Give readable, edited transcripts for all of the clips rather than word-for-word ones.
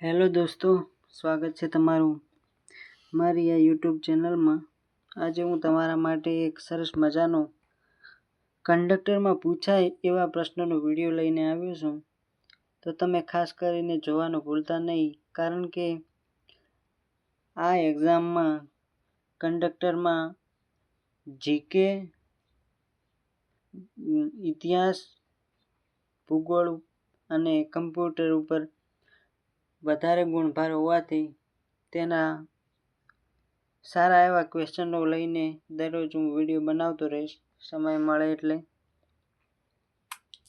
Hello દોસ્તો, સ્વાગત છે તમારું મારી આ યુટ્યુબ ચેનલમાં। આજે હું તમારા માટે એક સરસ મજાનો કંડક્ટરમાં પૂછાય એવા પ્રશ્નોનો વિડીયો લઈને આવ્યો છું। તો તમે ખાસ કરીને જોવાનું ભૂલતા નહીં, કારણ કે આ એક્ઝામમાં કંડક્ટરમાં જીકે, ઇતિહાસ, ભૂગોળ અને કમ્પ્યુટર ઉપર વધારે ગુણભાર હોવાથી તેના સારા એવા ક્વેશ્ચનો લઈને દરરોજ હું વિડીયો બનાવતો રહીશ, સમય મળે એટલે।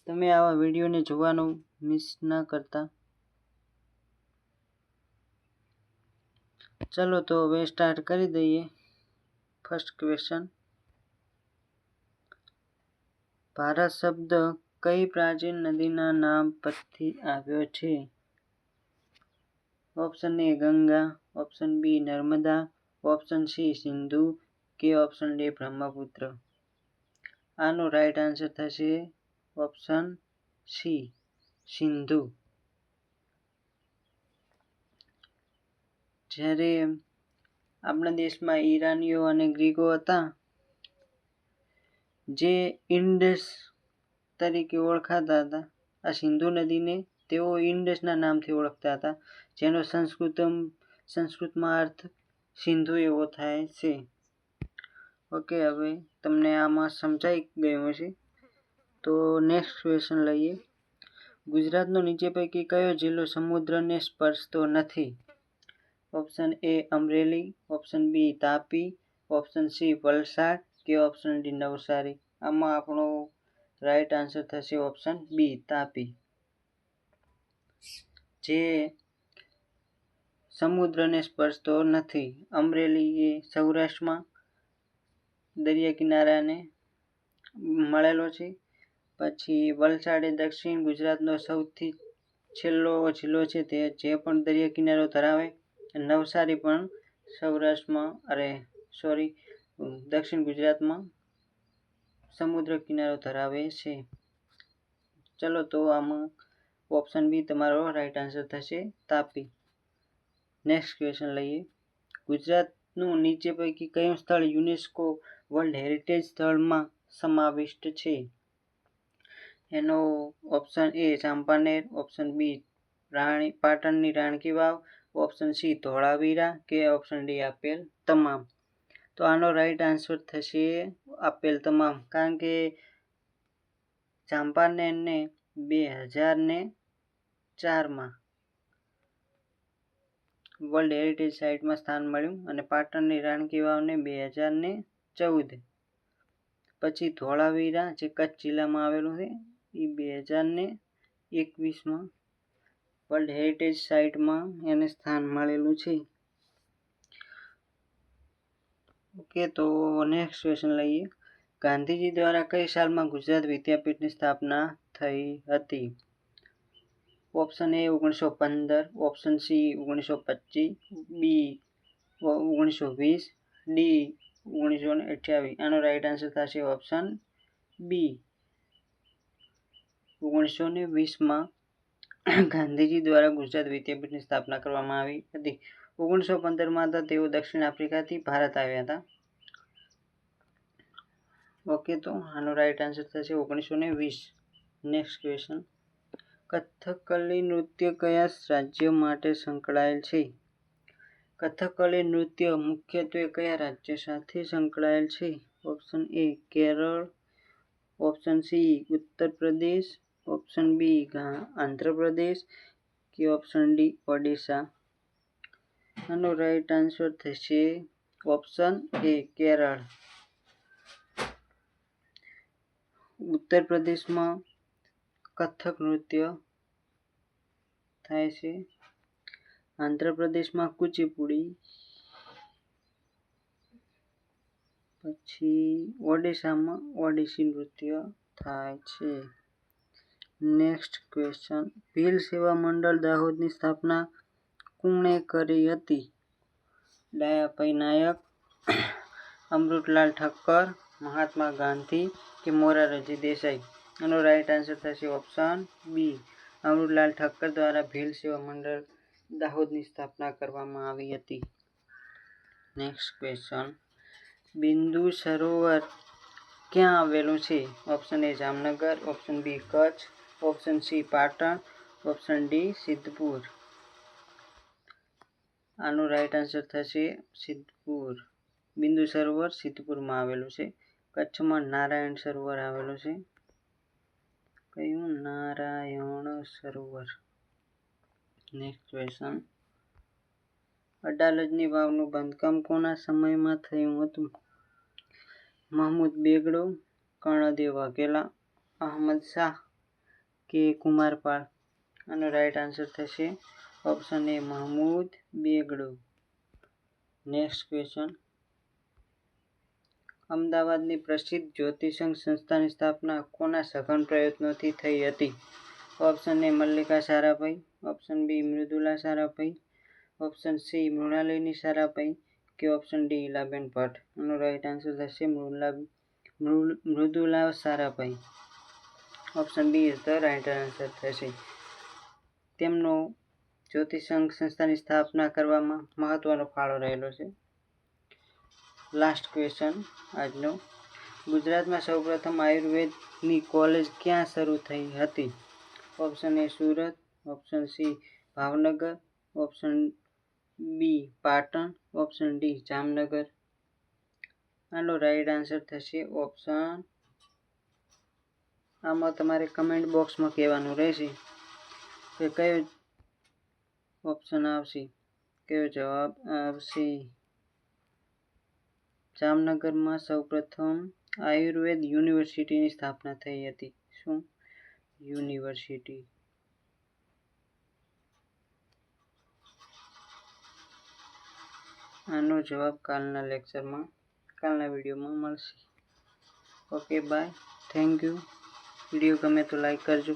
તમે આવા વિડીયોને જોવાનું મિસ ના કરતા। ચલો તો હવે સ્ટાર્ટ કરી દઈએ। ફર્સ્ટ ક્વેશ્ચન, ભારત શબ્દ કઈ પ્રાચીન નદીના નામ પરથી આવ્યો છે? Option A Ganga, option B Narmada, option C Sindhu કે ઓપ્શન ડી બ્રહ્મપુત્ર। આનો રાઈટ આન્સર થશે ઓપ્શન સી સિંધુ। જ્યારે આપણા દેશમાં ઈરાનીઓ અને ગ્રીકો હતા, જે ઇન્ડસ તરીકે ઓળખાતા હતા, આ સિંધુ નદીને તેઓ ઇન્ડસના નામથી ઓળખતા હતા, જેનો સંસ્કૃતમાં અર્થ સિંધુ એવો થાય છે। ઓકે, હવે તમને આમાં સમજાઈ ગયું હશે। તો નેક્સ્ટ ક્વેશ્ચન લઈએ। ગુજરાતનો નીચે પૈકી કયો જિલ્લો સમુદ્રને સ્પર્શતો નથી? Option A Amreli, option B Tapi, option C Valsad કે ઓપ્શન ડી નવસારી। આમાં આપણો રાઈટ આન્સર થશે ઓપ્શન બી તાપી, જે સમુદ્રને સ્પર્શતો નથી। અમરેલી એ સૌરાષ્ટ્રમાં દરિયા કિનારાને મળેલો છે। પછી વલસાડ એ દક્ષિણ ગુજરાતનો સૌથી છેલ્લો જિલ્લો છે, તે જે પણ દરિયા કિનારો ધરાવે। નવસારી પણ દક્ષિણ ગુજરાતમાં સમુદ્ર કિનારો ધરાવે છે। ચલો તો આમાં ઓપ્શન બી તમારો રાઈટ આન્સર થશે તાપી। નેક્સ્ટ ક્વેશ્ચન લઈએ। ગુજરાતનું નીચે પૈકી કયું સ્થળ યુનેસ્કો વર્લ્ડ હેરિટેજ સ્થળમાં સમાવિષ્ટ છે? એનો option A Champaner, option B પાટણની રાણકી વાવ, ઓપ્શન સી ધોળાવીરા કે ઓપ્શન ડી આપેલ તમામ। તો આનો રાઈટ આન્સર થશે આપેલ તમામ, કારણ કે ચાંપાનેરને 2004માં વર્લ્ડ હેરિટેજ સાઇટમાં સ્થાન મળ્યું, અને પાટણની રાણકી વાવને 2014। પછી ધોળાવીરા જે કચ્છ જિલ્લામાં આવેલું છે, એ 2021માં વર્લ્ડ હેરિટેજ સાઇટમાં એને સ્થાન મળેલું છે। ઓકે, તો નેક્સ્ટ ક્વેશ્ચન લઈએ। ગાંધીજી દ્વારા કઈ સાલમાં ગુજરાત વિદ્યાપીઠની સ્થાપના થઈ હતી? Option A 1915, option C 1925, B 1920, D 1928। આનો રાઈટ આન્સર થશે ઓપ્શન બી 1920માં ગાંધીજી દ્વારા ગુજરાત વિદ્યાપીઠની સ્થાપના કરવામાં આવી હતી। 1915માં તેઓ દક્ષિણ આફ્રિકાથી ભારત આવ્યા હતા। ઓકે, તો આનો રાઈટ આન્સર થશે 1920। નેક્સ્ટ ક્વેશ્ચન, કથકલી નૃત્ય કયા રાજ્ય માટે સંકળાયેલ છે? કથકલી નૃત્ય મુખ્યત્વે કયા રાજ્ય સાથે સંકળાયેલ છે? ઓપ્શન એ Kerala, option C Uttar Pradesh, option B Andhra Pradesh કે ઓપ્શન ડી ઓડિશા। આનો રાઈટ આન્સર થશે ઓપ્શન એ કેરળ। ઉત્તર પ્રદેશમાં કથક નૃત્ય થાય છે, આંધ્રપ્રદેશમાં કુચીપુડી, પછી ઓડિશામાં ઓડિસી નૃત્ય થાય છે। નેક્સ્ટ ક્વેશ્ચન, ભીલ સેવા મંડળ દાહોદની સ્થાપના કોણે કરી હતી? દયાભાઈ નાયક, અમૃતલાલ ઠક્કર, મહાત્મા ગાંધી કે મોરારજી દેસાઈ। આનો રાઈટ આન્સર થશે ઓપ્શન બી અમૃતલાલ ઠક્કર દ્વારા ભીલ સેવા મંડળ દાહોદની સ્થાપના કરવામાં આવી હતી. નેક્સ્ટ ક્વેશ્ચન, બિંદુ સરોવર ક્યાં આવેલું છે? Option A Jamnagar, option B Kutch, option C Patan, option D Siddhpur. આનો રાઈટ આન્સર થશે સિદ્ધપુર. બિંદુ સરોવર સિદ્ધપુરમાં આવેલું છે. કચ્છમાં નારાયણ સરોવર આવેલું છે. કયું? નારાયણ સરોવર. નેક્સ્ટ ક્વેશ્ચન, અડાલજની વાવનું બાંધકામ કોના સમયમાં થયું હતું? મહમૂદ બેગડો, કર્ણદેવ વાઘેલા, અહમદ શાહ કે કુમારપાળ. આનો રાઈટ આન્સર થશે option A Mahmud Begada. Next question, અમદાવાદની પ્રસિદ્ધ જ્યોતિષંઘ સંસ્થાની સ્થાપના કોના સઘન પ્રયત્નોથી થઈ હતી? Option A Mallika Sarabhai, option B Mridula Sarabhai, option C Mrinalini Sarabhai કે ઓપ્શન ડી ઈલાબેન ભટ્ટ. આનો રાઈટ આન્સર થશે Mridula Sarabhai. Option B is the right answer થશે. તેમનો જ્યોતિષંઘ સંસ્થાની સ્થાપના કરવામાં મહત્વનો ફાળો રહેલો છે. લાસ્ટ ક્વેશ્ચન આજનો, ગુજરાતમાં સૌપ્રથમ આયુર્વેદની કોલેજ ક્યાં શરૂ થઈ હતી? Option A Surat, option C Bhavnagar, option B Patan, option D Jamnagar. આનો રાઈટ આન્સર થશે ઓપ્શન, આમાં તમારે કમેન્ટ બોક્સમાં કહેવાનું રહેશે કે કયો ઓપ્શન આવશે, કયો જવાબ આવશે. જામનગરમાં સૌપ્રથમ આયુર્વેદ યુનિવર્સિટીની સ્થાપના થઈ હતી. શું? યુનિવર્સિટી. આનો જવાબ કાલના લેક્ચરમાં, કાલના વિડીયોમાં મળશે. Okay bye, thank you. Video ગમે તો લાઈક કરજો.